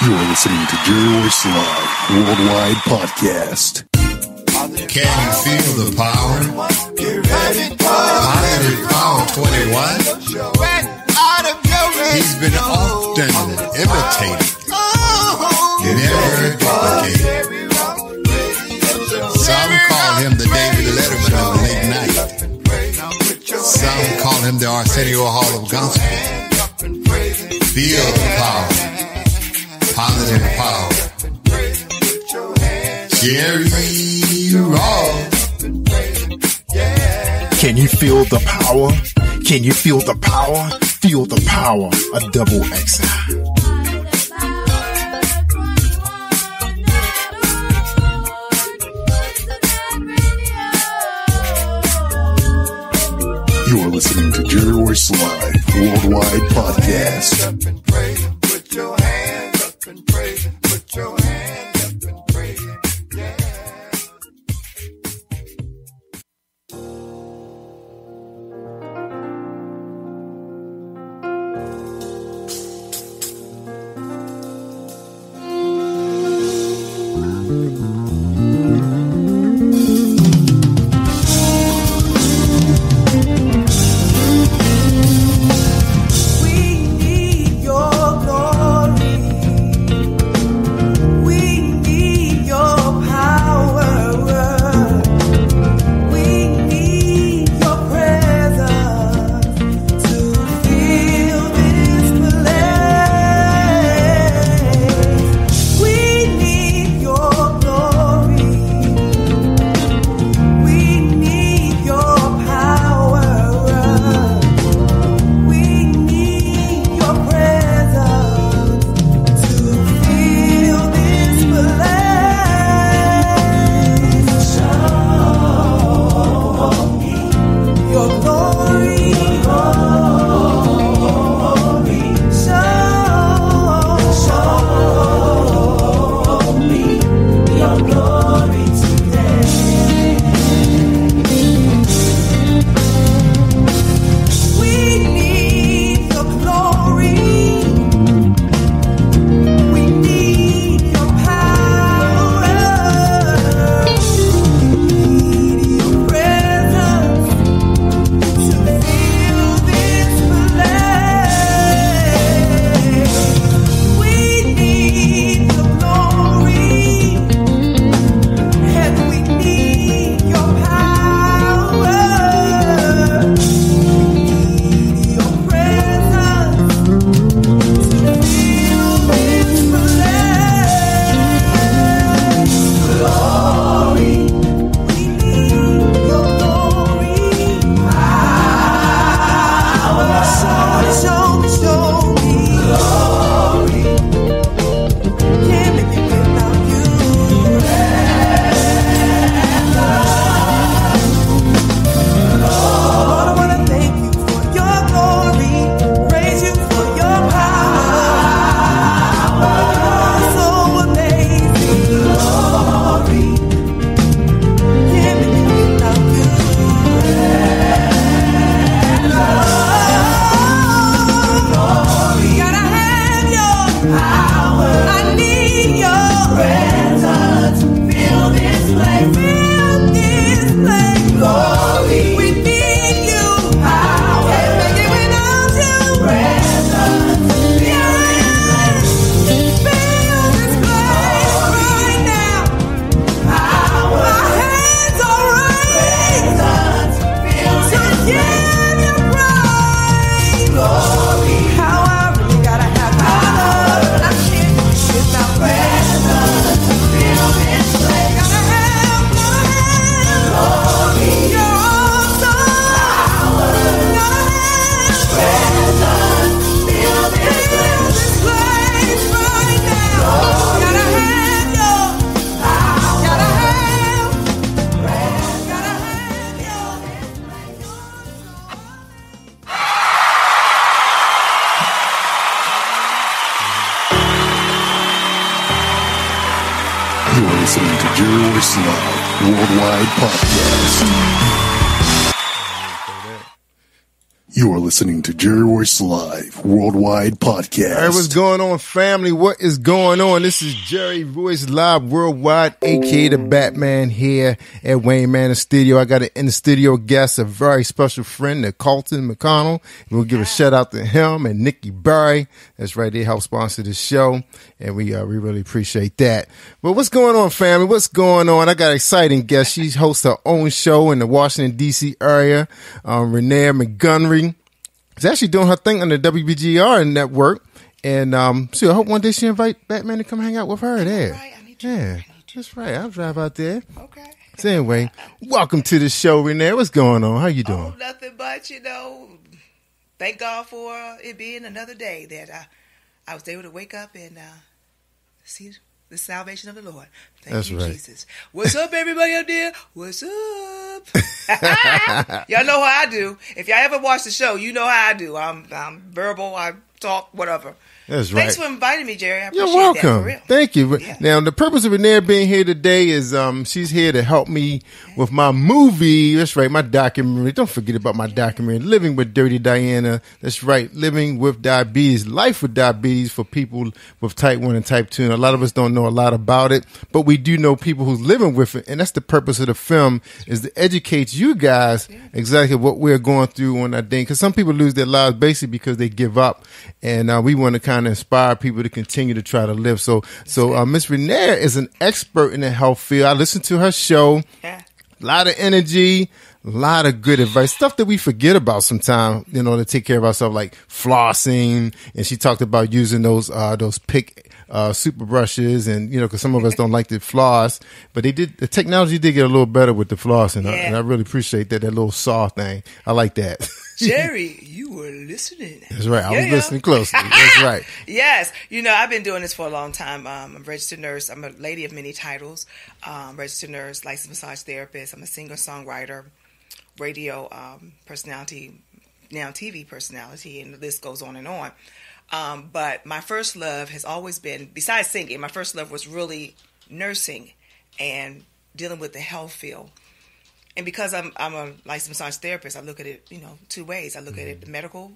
You're listening to Royce Live Worldwide Podcast. Can you feel the power? Positive Power 21. He's been often imitated, never duplicated. Some call him the David Letterman of late night. Some call him the Arsenio Hall of Gospel. Feel the power. Positive power. Jerry Ross. Can you feel the power? Can you feel the power? Feel the power of double XI. You're listening to Jerry Royce Live Worldwide Podcast. Put your hands up and praise it. Put your hands up and praise it. listening to Jerry Royce Live Worldwide Podcast. You are listening to Jerry Royce Live Worldwide Podcast. Hey, what's going on, family? What is going on? This is Jerry Royce Live Worldwide, a.k.a. the Batman, here at Wayne Manor Studio. I got an in-the-studio guest, a very special friend, Carlton McConnell. We'll give a shout-out to him and Nikki Barry. That's right, they help sponsor the show, and we really appreciate that. But what's going on, family? What's going on? I got an exciting guest. She hosts her own show in the Washington, D.C. area, Renair Montgomery. She's actually doing her thing on the WBGR network. And so I hope one day she invite Batman to come hang out with her there. Right, I need to. Yeah, that's right. I'll drive out there. Okay. So anyway, welcome to the show, Renee. What's going on? How you doing? Oh, nothing but, thank God for it being another day that I was able to wake up and see the salvation of the Lord. Thank you, Jesus. What's up, everybody out there? What's up? Y'all know how I do. If y'all ever watch the show, you know how I do. I'm verbal, I talk, whatever. That's right. Thanks for inviting me, Jerry. I appreciate You're welcome. that, for real. Thank you. Yeah. Now, the purpose of Renair being here today is she's here to help me with my movie. That's right, my documentary. Don't forget about my documentary, Living with Dirty Diana. That's right, Living with Diabetes, Life with Diabetes for people with type 1 and type 2. And a lot of us don't know a lot about it, but we do know people who's living with it. And that's the purpose of the film, is to educate you guys exactly what we're going through on that day. Because some people lose their lives basically because they give up. And we want to kind of inspire people to continue to try to live. So Miss Renair is an expert in the health field. I listened to her show. Yeah. A lot of energy, a lot of good advice, stuff that we forget about sometimes, to take care of ourselves, like flossing. And she talked about using those pick super brushes, and because some of us don't like to floss, but the technology did get a little better with the floss, and I really appreciate that little saw thing. I like that. Jerry, you were listening. That's right. I was listening closely. That's right. Yes. I've been doing this for a long time. I'm a registered nurse. I'm a lady of many titles. Registered nurse, licensed massage therapist. I'm a singer-songwriter, radio personality, now TV personality, and the list goes on and on. But my first love has always been, besides singing, my first love was really nursing and dealing with the health field. And because I'm a licensed massage therapist, I look at it, two ways. I look at it medical,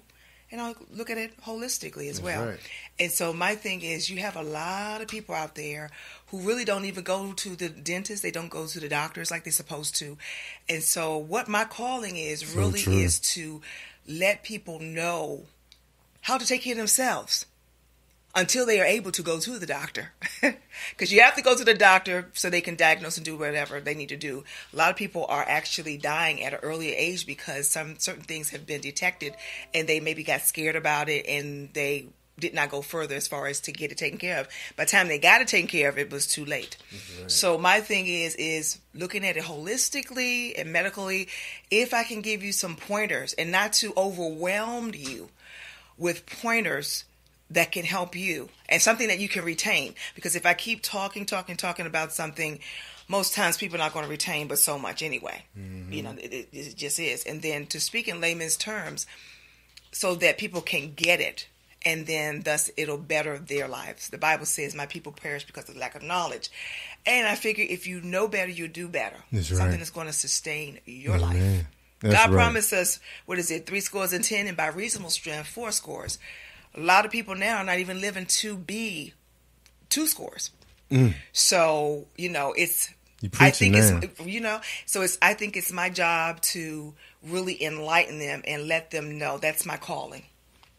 and I look at it holistically as well. Right. And so my thing is, you have a lot of people out there who really don't even go to the dentist. They don't go to the doctors like they're supposed to. And so what my calling is really is to let people know how to take care of themselves until they are able to go to the doctor. Because you have to go to the doctor so they can diagnose and do whatever they need to do. A lot of people are actually dying at an earlier age because certain things have been detected and they maybe got scared about it and they did not go further as far as to get it taken care of. By the time they got it taken care of, it was too late. Right. So my thing is looking at it holistically and medically. If I can give you some pointers and not to overwhelm you with pointers that can help you and something that you can retain. Because if I keep talking about something, most times people are not going to retain but so much anyway. Mm-hmm. It just is. And then to speak in layman's terms so that people can get it, and then thus it'll better their lives. The Bible says, my people perish because of lack of knowledge. And I figure if you know better, you do better. That's something that's going to sustain your life. God promised us, 70, and by reasonable strength, 40. A lot of people now are not even living to be 20. So, it's, I think I think it's my job to really enlighten them and let them know that's my calling.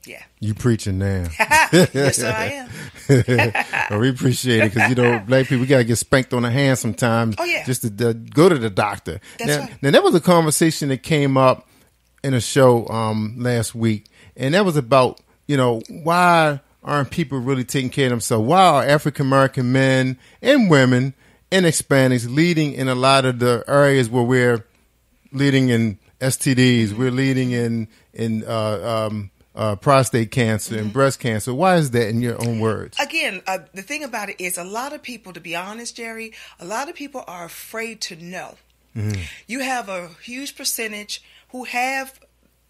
Yeah. You preaching now. Yes, sir, I am. Well, we appreciate it because, black people, we got to get spanked on the hand sometimes. Oh, yeah. Just to go to the doctor. That's right. Now, there was a conversation that came up in a show last week, and that was about, why aren't people really taking care of themselves? Why are African-American men and women and Hispanics leading in a lot of the areas where we're leading in STDs, we're leading in prostate cancer and breast cancer? Why is that, in your own words? Again, the thing about it is a lot of people, to be honest, Jerry, a lot of people are afraid to know. Mm-hmm. You have a huge percentage who have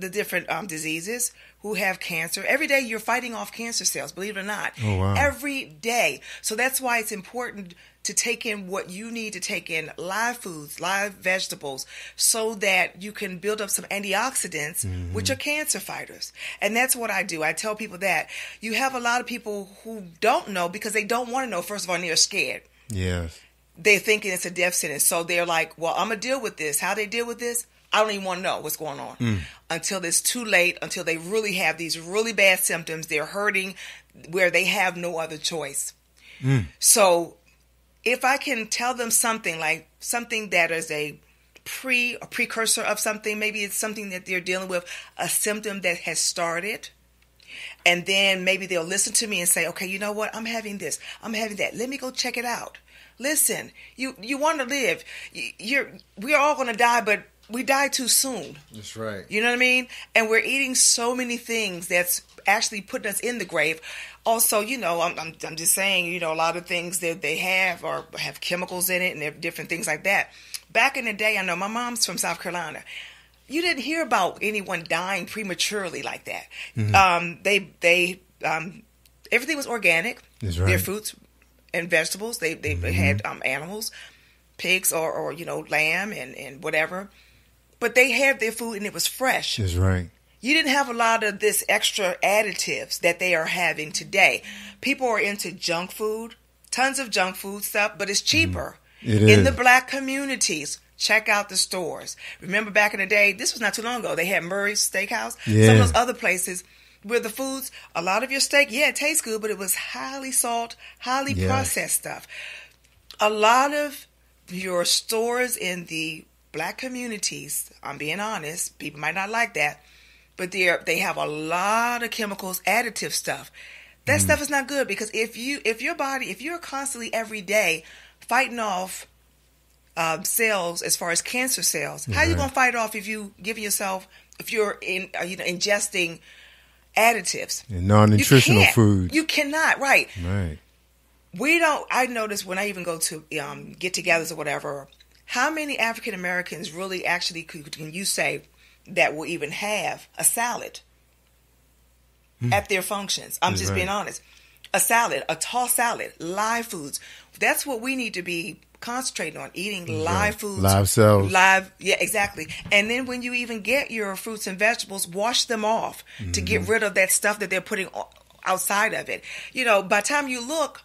the different diseases, who have cancer. Every day you're fighting off cancer cells, believe it or not. Oh, wow. Every day. So that's why it's important to take in what you need to take in, live foods, live vegetables, so that you can build up some antioxidants, which are cancer fighters. And that's what I do. I tell people that. You have a lot of people who don't know because they don't want to know. First of all, and they're scared. Yes. They're thinking it's a death sentence. So they're like, well, I'm going to deal with this. How they deal with this? I don't even want to know what's going on until it's too late, until they really have these really bad symptoms. They're hurting where they have no other choice. So if I can tell them something, like something that is a precursor of something, maybe it's something that they're dealing with, a symptom that has started, and then maybe they'll listen to me and say, okay, you know what? I'm having this. I'm having that. Let me go check it out. Listen, you want to live. We're all going to die, but we die too soon. That's right. You know what I mean? And we're eating so many things that's actually putting us in the grave. Also, you know, I'm just saying, you know, a lot of things that they have or have chemicals in it and different things like that. Back in the day, I know my mom's from South Carolina. You didn't hear about anyone dying prematurely like that. Everything was organic. That's right. Their fruits and vegetables. They had animals, pigs or you know, lamb and whatever. But they had their food and it was fresh. That's right. You didn't have a lot of this extra additives that they are having today. People are into junk food, tons of junk food stuff, but it's cheaper. It in is. the black communities. Check out the stores. Remember back in the day, this was not too long ago, they had Murray's Steakhouse. Yeah. Some of those other places where the foods, a lot of your steak, yeah, it tastes good, but it was highly salt, highly processed stuff. A lot of your stores in the black communities, I'm being honest, people might not like that, but they have a lot of chemicals, additive stuff. That stuff is not good because if you're constantly every day fighting off cells as far as cancer cells, how are you going to fight off if you're ingesting additives and non-nutritional food? You cannot, right? Right. I notice when I even go to get-togethers or whatever, how many African Americans really actually can you say that will even have a salad at their functions? I'm just being honest. A salad, a tossed salad, live foods. That's what we need to be concentrating on, eating live foods. Live cells. Yeah, exactly. And then when you even get your fruits and vegetables, wash them off to get rid of that stuff that they're putting outside of it. You know, by the time you look,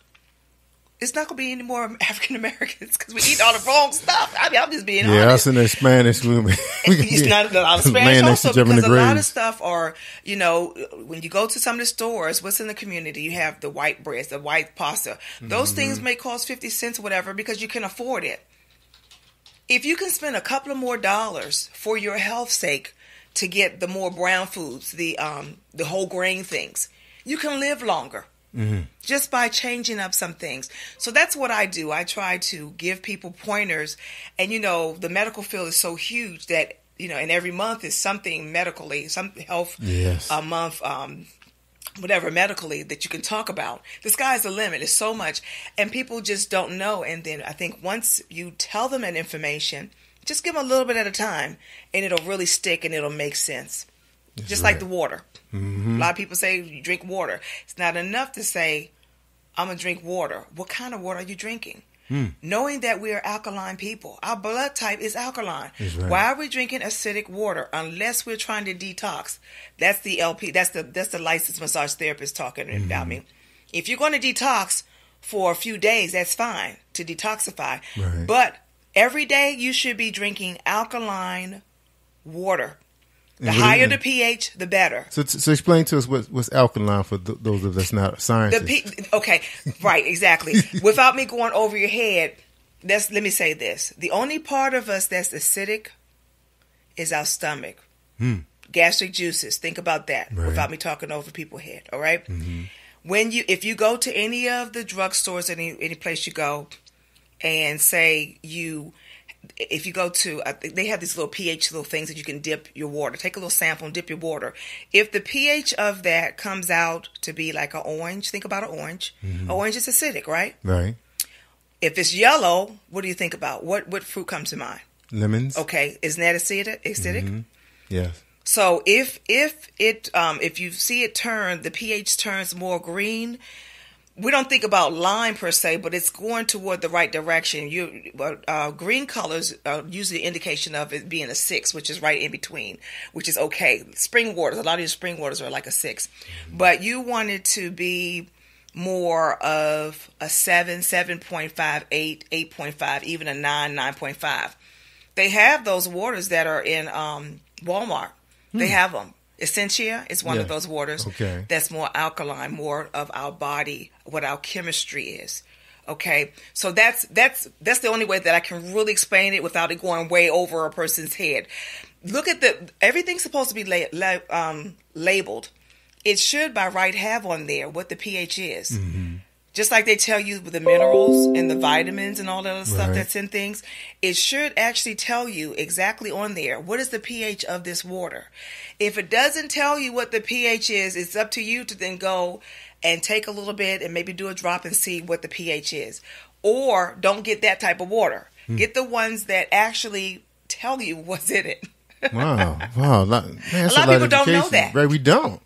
it's not going to be any more African Americans because we eat all the wrong stuff. I mean, I'm just being honest. Yeah, us and the Spanish women. It's not a lot of Spanish also because a lot of stuff are, you know, when you go to some of the stores, what's in the community? You have the white breads, the white pasta. Those things may cost 50 cents or whatever because you can afford it. If you can spend a couple of more dollars for your health's sake to get the more brown foods, the whole grain things, you can live longer. Just by changing up some things. So that's what I do. I try to give people pointers. And, you know, the medical field is so huge that, you know, and every month is something medically, some health month, whatever medically that you can talk about. The sky's the limit. It's so much. And people just don't know. And then I think once you tell them that information, just give them a little bit at a time and it'll really stick and it'll make sense. That's just like the water. A lot of people say you drink water. It's not enough to say, I'm going to drink water. What kind of water are you drinking? Knowing that we are alkaline people. Our blood type is alkaline. Why are we drinking acidic water unless we're trying to detox? That's the LP. That's the licensed massage therapist talking about me. If you're going to detox for a few days, that's fine to detoxify. Right. But every day you should be drinking alkaline water. The higher the pH, the better. So explain to us what's alkaline for those of us not scientists. Okay, right, exactly. Without me going over your head, let me say this. The only part of us that's acidic is our stomach. Gastric juices. Think about that without me talking over people's head, all right? If you go to any of the drugstores, any place you go, and say if you go to, they have these little pH little things that you can dip your water. Take a little sample and dip your water. If the pH of that comes out to be like an orange, think about an orange. An orange is acidic, right? Right. If it's yellow, what do you think about? What fruit comes to mind? Lemons. Okay. Isn't that acidic? Yes. So if you see it turn, the pH turns more green. We don't think about lime per se, but it's going toward the right direction. Green colors are usually an indication of it being a 6, which is right in between, which is okay. Spring waters, a lot of your spring waters are like a 6, but you want it to be more of a 7, 7.5, 8, 8.5, even a 9, 9.5. They have those waters that are in Walmart. They have them. Essentia is one of those waters that's more alkaline, more of our body, what our chemistry is. Okay, so that's the only way that I can really explain it without it going way over a person's head. Look at everything's supposed to be labeled. It should by right have on there what the pH is. Mm-hmm. Just like they tell you the minerals and the vitamins and all that other stuff that's in things, it should actually tell you exactly on there, what is the pH of this water? If it doesn't tell you what the pH is, it's up to you to then go and take a little bit and maybe do a drop and see what the pH is. Or don't get that type of water. Get the ones that actually tell you what's in it. Wow. Man, a lot of people don't know that. Right, we don't.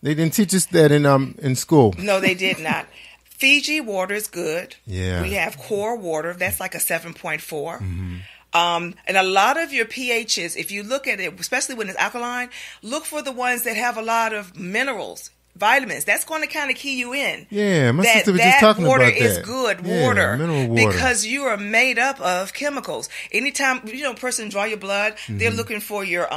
They didn't teach us that in school. No, they did not. Fiji water is good. Yeah. We have core water. That's like a 7.4. Mm-hmm. And a lot of your pHs, if you look at it, especially when it's alkaline, look for the ones that have a lot of minerals, vitamins. That's going to kind of key you in. Yeah, my sister was just talking about that. That water is good water, mineral water because you are made up of chemicals. Anytime a person draw your blood, they're looking for your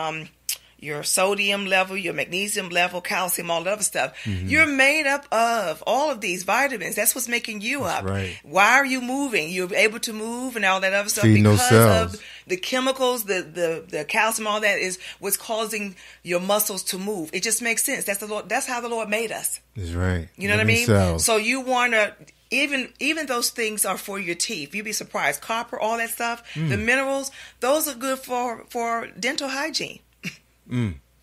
sodium level, your magnesium level, calcium, all that other stuff. Mm-hmm. You're made up of all of these vitamins. That's what's making you up. Right. Why are you moving? You're able to move and all that other stuff because of the chemicals, the calcium, all that is what's causing your muscles to move. It just makes sense. That's how the Lord made us. That's right. You know what I mean? So you want to, even those things are for your teeth. You'd be surprised. Copper, all that stuff, the minerals, those are good for dental hygiene.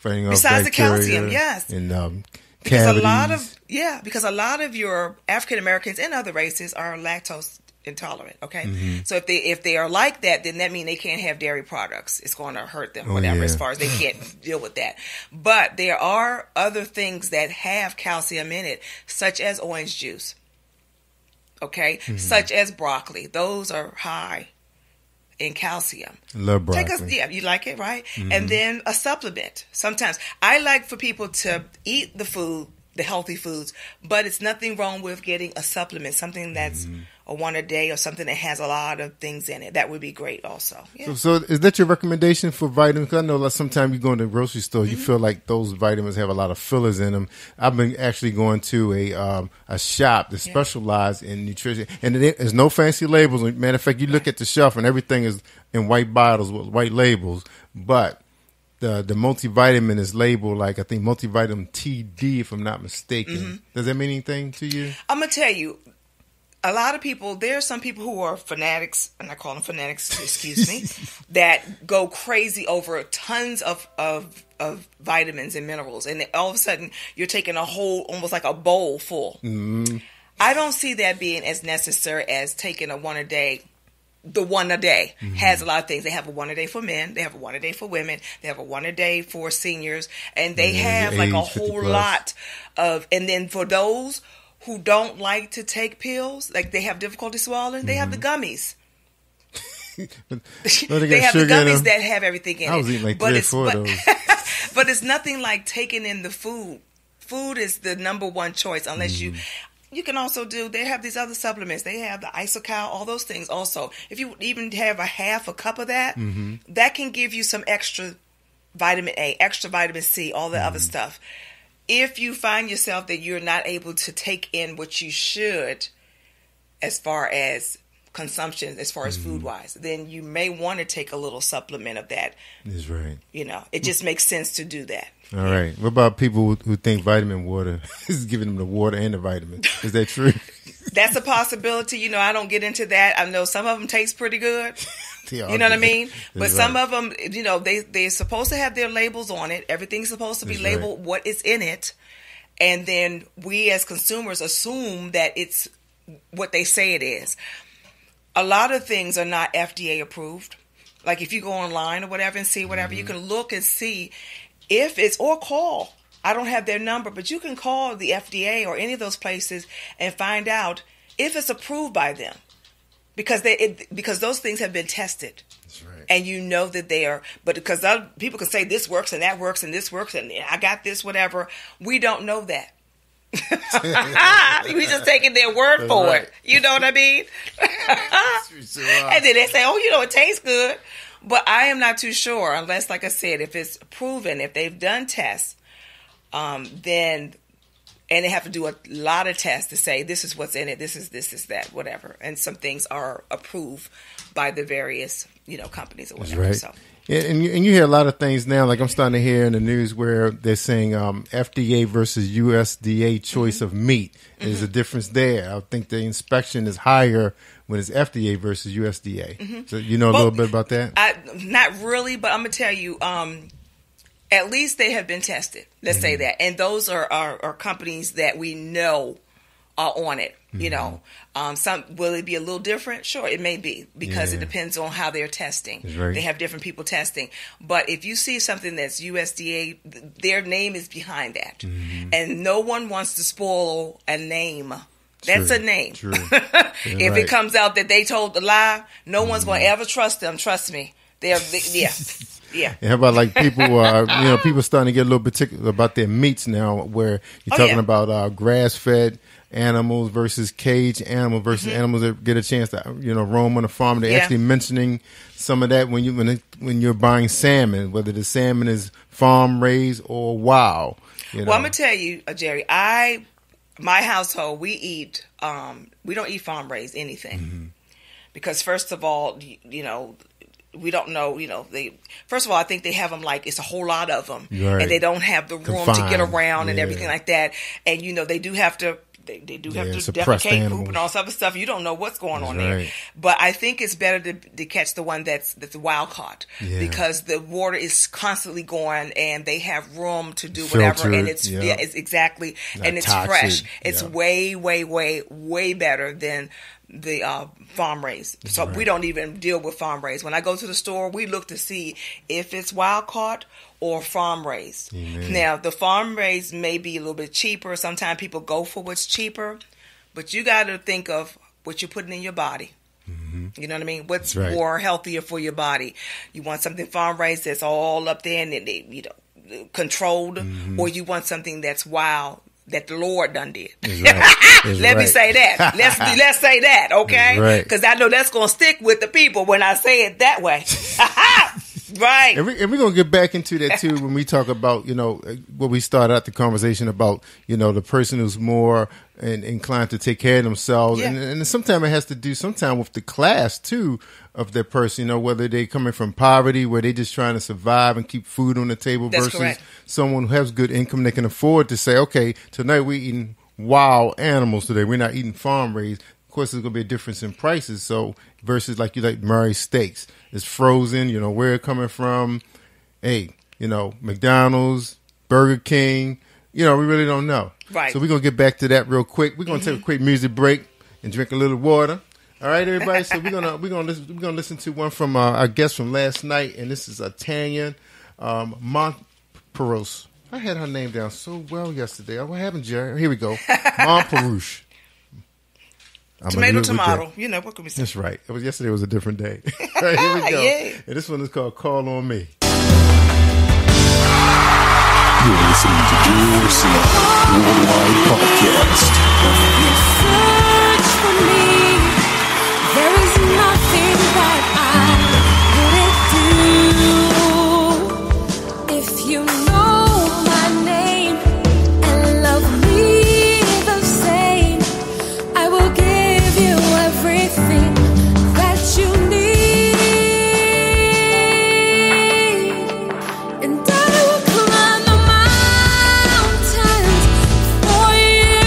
Besides the calcium, yes. And because a lot of your African Americans and other races are lactose intolerant. Okay, so if they are like that, then that means they can't have dairy products. It's going to hurt them, as far as they can't deal with that. But there are other things that have calcium in it, such as orange juice. Okay, such as broccoli. Those are high in calcium. Love broccoli. You like it, right? And then a supplement. Sometimes I like for people to eat the food, the healthy foods, but it's nothing wrong with getting a supplement, something that's a one a day or something that has a lot of things in it. That would be great also. Yeah. So is that your recommendation for vitamins? Because I know sometimes you go in the grocery store, you feel like those vitamins have a lot of fillers in them. I've been actually going to a shop that specializes in nutrition, and there's no fancy labels. Matter of fact, you look at the shelf and everything is in white bottles with white labels, but the multivitamin is labeled like, I think, multivitamin TD, if I'm not mistaken. Does that mean anything to you? I'm going to tell you, a lot of people, there are some people who are fanatics, and I call them fanatics, excuse me, that go crazy over tons of vitamins and minerals. And all of a sudden, you're taking a whole, almost like a bowl full. I don't see that being as necessary as taking a one a day. The one a day has a lot of things. They have a one a day for men. They have a one a day for women. They have a one a day for seniors. And they have like a whole lot of, and then for those who don't like to take pills, like they have difficulty swallowing, they have the gummies. They have the gummies that have everything in it. I was eating like 3 or 4 of those. But it's nothing like taking in the food. Food is the number one choice unless you can also they have these other supplements. They have the Isocal, all those things also. If you even have a half a cup of that, that can give you some extra vitamin A, extra vitamin C, all the other stuff. If you find yourself that you're not able to take in what you should as far as consumption, as far as food-wise, then you may want to take a little supplement of that. That's right. It just makes sense to do that. All right. What about people who think vitamin water is giving them the water and the vitamin? Is that true? That's a possibility. I don't get into that. I know some of them taste pretty good. You know what I mean? But some of them, they're supposed to have their labels on it. Everything's supposed to be labeled what is in it. And then we as consumers assume that it's what they say it is. A lot of things are not FDA approved. Like if you go online or whatever and see whatever, you can look and see if it's, or call. I don't have their number, but you can call the FDA or any of those places and find out if it's approved by them, because because those things have been tested. That's right. And you know that they are, but because other people can say this works and that works and this works and I got this, whatever. We don't know that. We just taking their word for it. You know what I mean? And then they say, oh, it tastes good. But I am not too sure unless, like I said, if it's proven, if they've done tests, then, and they have to do a lot of tests to say this is what's in it, this is that, whatever. And some things are approved by the various, companies or whatever. Right. So. And you hear a lot of things now, like I'm starting to hear in the news where they're saying FDA versus USDA choice of meat. There's a difference there. I think the inspection is higher when it's FDA versus USDA. So you know a little bit about that? Not really, but I'm going to tell you, at least they have been tested. Let's say that. And those are companies that we know are on it. Some will it be a little different? Sure, it may be, because it depends on how they're testing. Right. They have different people testing. But if you see something that's USDA, their name is behind that. And no one wants to spoil a name. That's a name. True. If it comes out that they told the lie, no one's going to ever trust them. Trust me. Yeah. And how about like people are, people starting to get a little particular about their meats now, where you're talking about grass-fed animals versus caged animals versus animals that get a chance to, roam on the farm. They're actually mentioning some of that when you're buying salmon, whether the salmon is farm raised or wild. Well, I'm gonna tell you, Jerry, my household, we don't eat farm raised anything, because first of all, we don't know, first of all, I think they have them like it's a whole lot of them, and they don't have the room to get around and everything like that. And, they do have to, they do have to defecate, poop, and all this other stuff. You don't know what's going on there. But I think it's better to catch the one that's wild caught, because the water is constantly going and they have room to do whatever. And it's exactly, not and it's toxic. Fresh. It's way, way, way, way better than the farm raised. So we don't even deal with farm raised. When I go to the store, we look to see if it's wild caught or farm raised. Now, the farm raised may be a little bit cheaper. Sometimes people go for what's cheaper, but you got to think of what you're putting in your body. You know what I mean? What's more healthier for your body? You want something farm raised that's all up there and controlled, or you want something that's wild, that the Lord done did. Let me say that. Let's say that, okay? Because I know that's going to stick with the people when I say it that way. Right. And we're going to get back into that too when we talk about, what we started out the conversation about, the person who's more inclined to take care of themselves. And sometimes it has to do with the class too of that person, whether they're coming from poverty, where they're just trying to survive and keep food on the table, versus someone who has good income that can afford to say, okay, tonight we're eating wild animals today. We're not eating farm raised. Of course, there's going to be a difference in prices. So versus like Murray steaks, it's frozen, where it's coming from. Hey, McDonald's, Burger King, we really don't know. Right. So we're going to get back to that real quick. We're going to take a quick music break and drink a little water. All right, everybody. So we're gonna listen to one from our guest from last night, and this is Tanya Montgomery. I had her name down so well yesterday. What happened, Jerry? Here we go. Montgomery. Tomato. What can we say? That's right. Yesterday was a different day. All right, here we go. And this one is called "Call on Me." You're listening to Jerry Royce Worldwide Podcast. You search for me. There is nothing that I wouldn't do if you know my name and love me the same. I will give you everything that you need, and I will climb the mountains for you.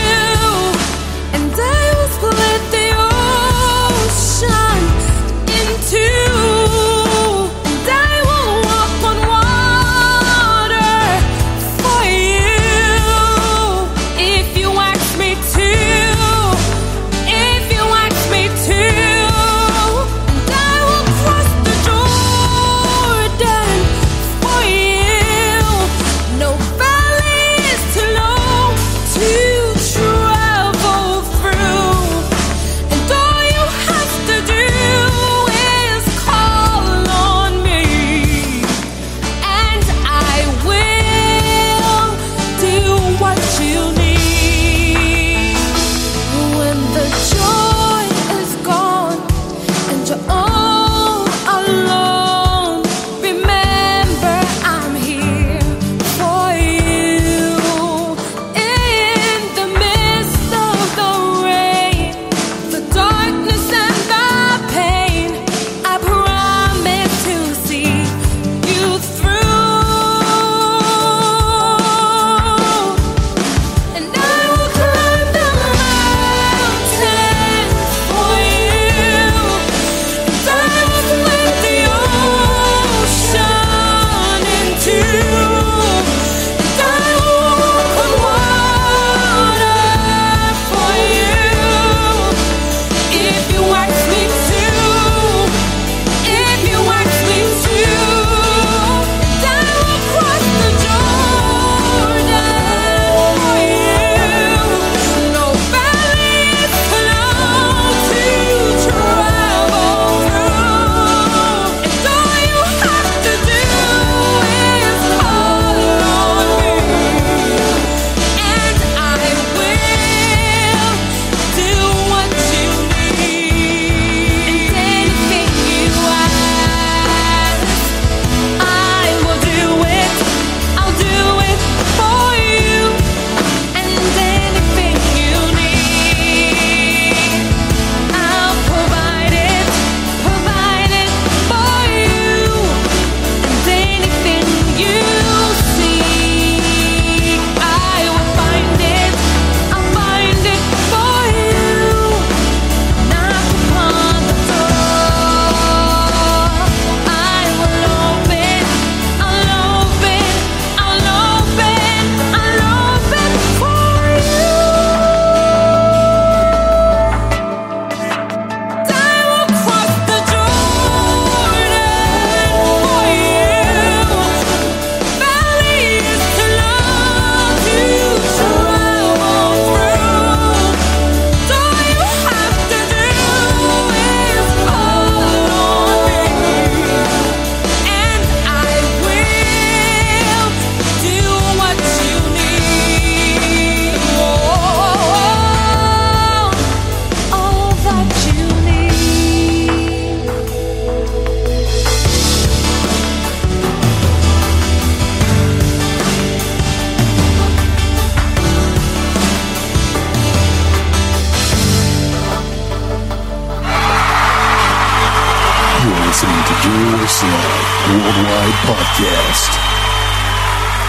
Jerry Royce Live Worldwide Podcast.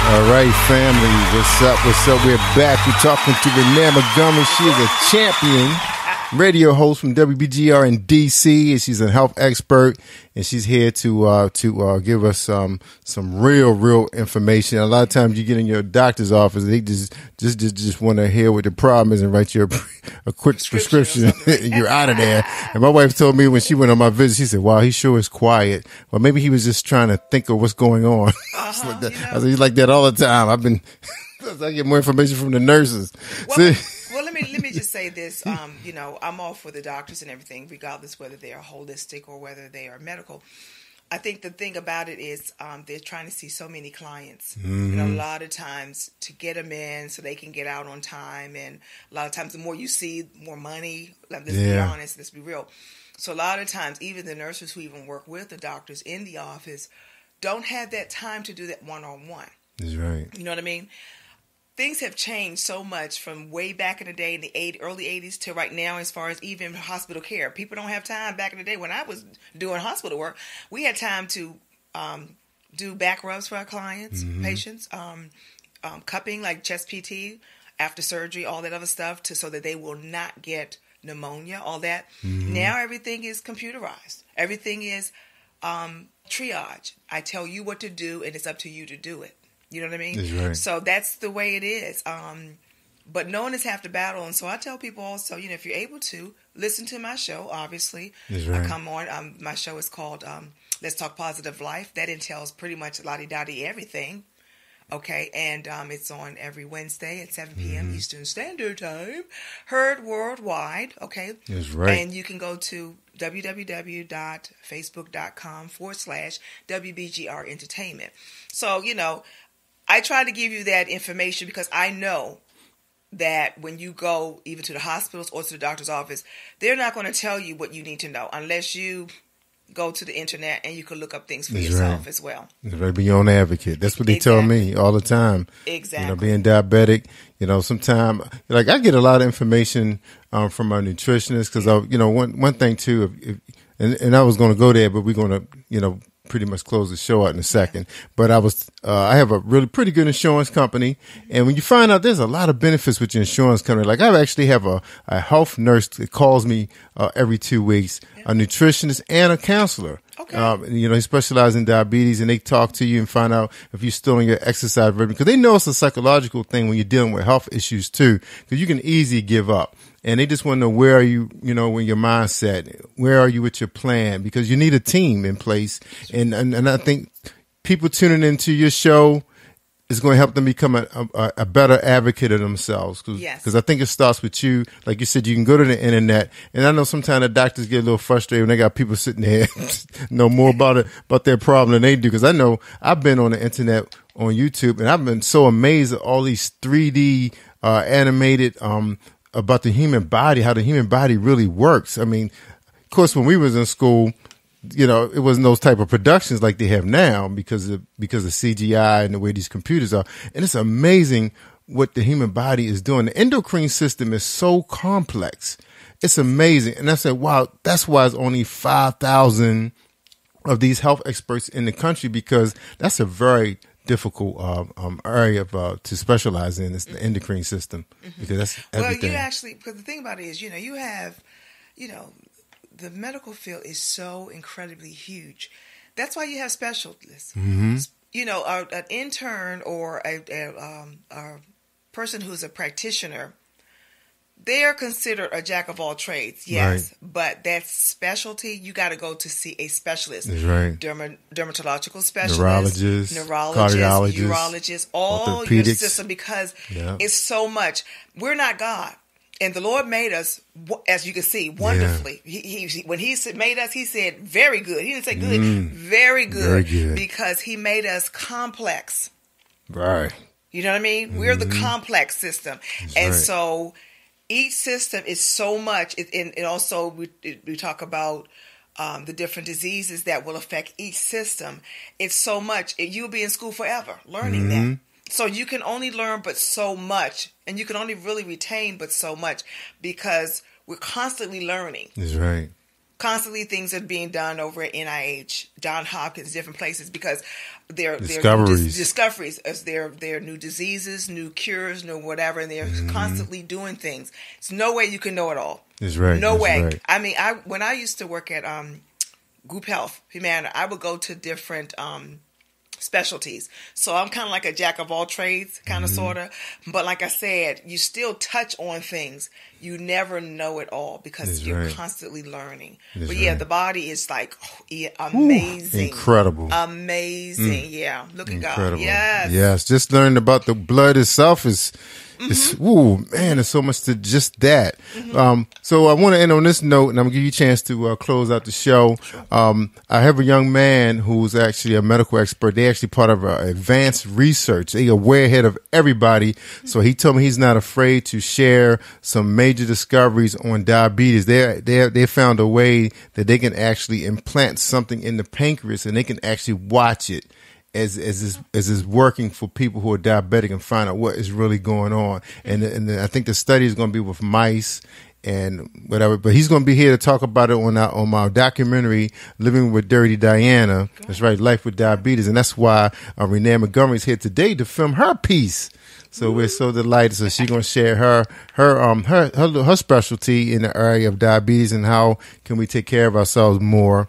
All right, family. What's up? What's up? We're back. We're talking to Renair Montgomery. She is a champion radio host from WBGR in DC, and she's a health expert, and she's here to give us some real information. A lot of times you get in your doctor's office, they just want to hear what the problem is and write you a quick prescription, and you're out of there. And my wife told me when she went on my visit, she said, "Wow, he sure is quiet." Well, maybe he was just trying to think of what's going on. Like that. I said, he's like that all the time. I get more information from the nurses. Well, let me just say this. I'm all for the doctors and everything, regardless whether they are holistic or whether they are medical. I think the thing about it is they're trying to see so many clients. Mm-hmm. A lot of times to get them in so they can get out on time. And a lot of times the more you see, the more money. Let's be honest. Let's be real. So a lot of times, even the nurses who even work with the doctors in the office don't have that time to do that one-on-one. That's right. You know what I mean? Things have changed so much from way back in the day in the early 80s to right now as far as even hospital care. People don't have time. Back in the day when I was doing hospital work, we had time to do back rubs for our clients, patients, cupping like chest PT after surgery, all that other stuff so that they will not get pneumonia, all that. Now everything is computerized. Everything is triage. I tell you what to do and it's up to you to do it. You know what I mean? That's right. So that's the way it is. But knowing is half the battle. And so I tell people also, if you're able to, listen to my show, obviously. That's right. I come on. My show is called Let's Talk Positive Life. That entails pretty much lottie-dottie everything. Okay? And it's on every Wednesday at 7 p.m. Eastern Standard Time. Heard worldwide. Okay? That's right. And you can go to www.facebook.com/WBGR Entertainment. So, I try to give you that information because I know that when you go even to the hospitals or to the doctor's office, they're not going to tell you what you need to know unless you go to the internet and you can look up things for yourself as well. That's right. Be your own advocate. That's what they tell me all the time. Exactly. Being diabetic, sometimes like I get a lot of information from our nutritionist because one thing too, and I was going to go there, but we're going to pretty much close the show out in a second. But I have a really pretty good insurance company. And when you find out there's a lot of benefits with your insurance company, like I actually have a health nurse that calls me every 2 weeks, a nutritionist and a counselor. Okay. He specializes in diabetes and they talk to you and find out if you're still on your exercise regimen because they know it's a psychological thing when you're dealing with health issues too, because you can easily give up. And they just want to know where are you, when your mindset, where are you with your plan? Because you need a team in place. And I think people tuning into your show is going to help them become a better advocate of themselves. Because I think it starts with you. Like you said, you can go to the internet. And I know sometimes the doctors get a little frustrated when they got people sitting there know more about their problem than they do. Because I know I've been on the internet on YouTube and I've been so amazed at all these 3D animated about the human body, how the human body really works. I mean, of course, when we was in school, it wasn't those type of productions like they have now because of CGI and the way these computers are. And it's amazing what the human body is doing. The endocrine system is so complex. It's amazing. And I said, wow, that's why it's only 5,000 of these health experts in the country because that's a very difficult area to specialize in. It's the endocrine system because that's everything. Well, because the thing about it is, you have, the medical field is so incredibly huge. That's why you have specialists. An intern or a person who's a practitioner, they are considered a jack of all trades, yes. Right. But that specialty, you got to go to see a specialist. That's right. Dermatological specialist, neurologist, urologist, all your system because it's so much. We're not God. And the Lord made us, as you can see, wonderfully. Yeah. He when He made us, He said, very good. He didn't say good, very good. Very good. Because He made us complex. Right. You know what I mean? We're the complex system. That's and right. So each system is so much. And also we talk about the different diseases that will affect each system. It's so much. You'll be in school forever learning that. So you can only learn but so much, and you can only really retain but so much because we're constantly learning. That's right. constantly things are being done over at NIH, Johns Hopkins, different places, because they're discoveries as their new diseases, new cures, new whatever, and they're constantly doing things. There's no way you can know it all. That's right. No way. Right. I mean, when I used to work at Group Health, Humana, I would go to different specialties. So I'm kind of like a jack of all trades, kind of, sort of. But like I said, you still touch on things. You never know it all because you're constantly learning. But yeah, the body is like amazing. Incredible. Amazing. Yeah. Look at Incredible. God. Yes. Yes. Just learning about the blood itself is, there's so much to just that. So I want to end on this note, and I'm going to give you a chance to close out the show. I have a young man who's actually a medical expert. They're actually part of advanced research. They are way ahead of everybody. So he told me he's not afraid to share some major discoveries on diabetes. They found a way that they can actually implant something in the pancreas, and they can actually watch it as is working for people who are diabetic and find out what is really going on. And I think the study is going to be with mice and whatever. But he's going to be here to talk about it on my documentary, Living with Dirty Diana. That's right, Life with Diabetes. And that's why Renair Montgomery is here today to film her piece. So we're so delighted. So she's going to share her specialty in the area of diabetes and how can we take care of ourselves more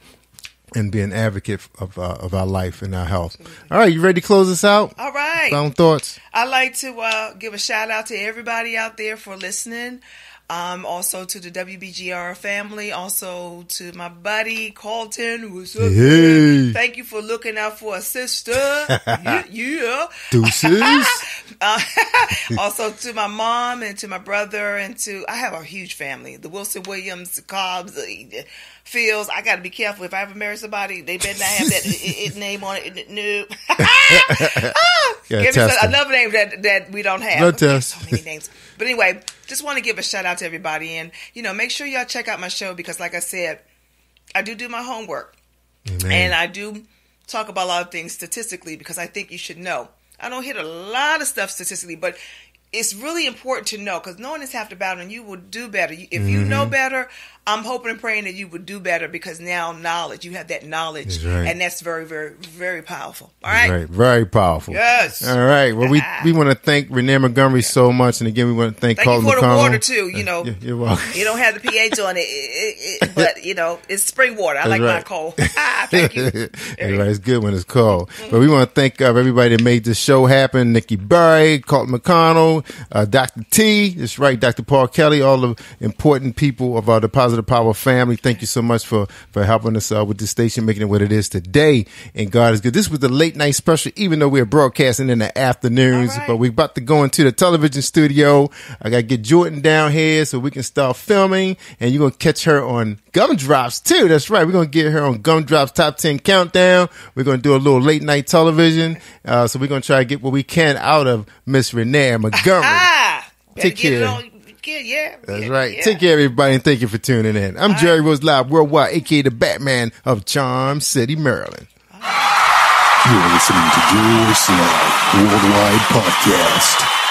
and be an advocate of our life and our health. All right, you ready to close this out? All right. Final thoughts? I'd like to give a shout out to everybody out there for listening. Also to the WBGR family. Also to my buddy Carlton. What's up? Hey. Thank you for looking out for a sister. Yeah. Deuces. Also to my mom and to my brother and I have a huge family. The Wilson Williams, Cobbs, Fields. I got to be careful. If I ever marry somebody, they better not have that name on it. No. Give me another name that we don't have. No test. So many names. But anyway, just want to give a shout out to everybody. And, make sure y'all check out my show because, like I said, I do my homework. Amen. And I do talk about a lot of things statistically because I think you should know. I don't hit a lot of stuff statistically, but it's really important to know because knowing is half the battle and you will do better. If you know better, I'm hoping and praying that you would do better because now you have that knowledge. That's right. And that's very, very, very powerful. All right? Right. Very powerful. Yes. All right. Well, we want to thank Renair Montgomery so much. And again, we want to thank Carl you for McConnell. the water too, You're welcome. You don't have the pH on it, but, it's spring water. I like right. my cold. Thank you. Everybody's good when it's cold. But we want to thank everybody that made this show happen. Nikki Berry, Carlton McConnell, Dr. T. That's right, Dr. Paul Kelly, all the important people of the Positive Power family. Thank you so much for helping us with this station, making it what it is today. And God is good. This was the late night special, even though we're broadcasting in the afternoons. Right. But we're about to go into the television studio. I got to get Jordan down here so we can start filming. And you're going to catch her on Gumdrops too. That's right. We're going to get her on Gumdrops Top 10 Countdown. We're going to do a little late night television. So we're going to try to get what we can out of Miss Renair Montgomery. Take care. That's right. Take care, everybody, and thank you for tuning in. I'm Jerry Rose Live Worldwide, a.k.a. the Batman of Charm City, Maryland. You're listening to Jerry Rose Live Worldwide Podcast.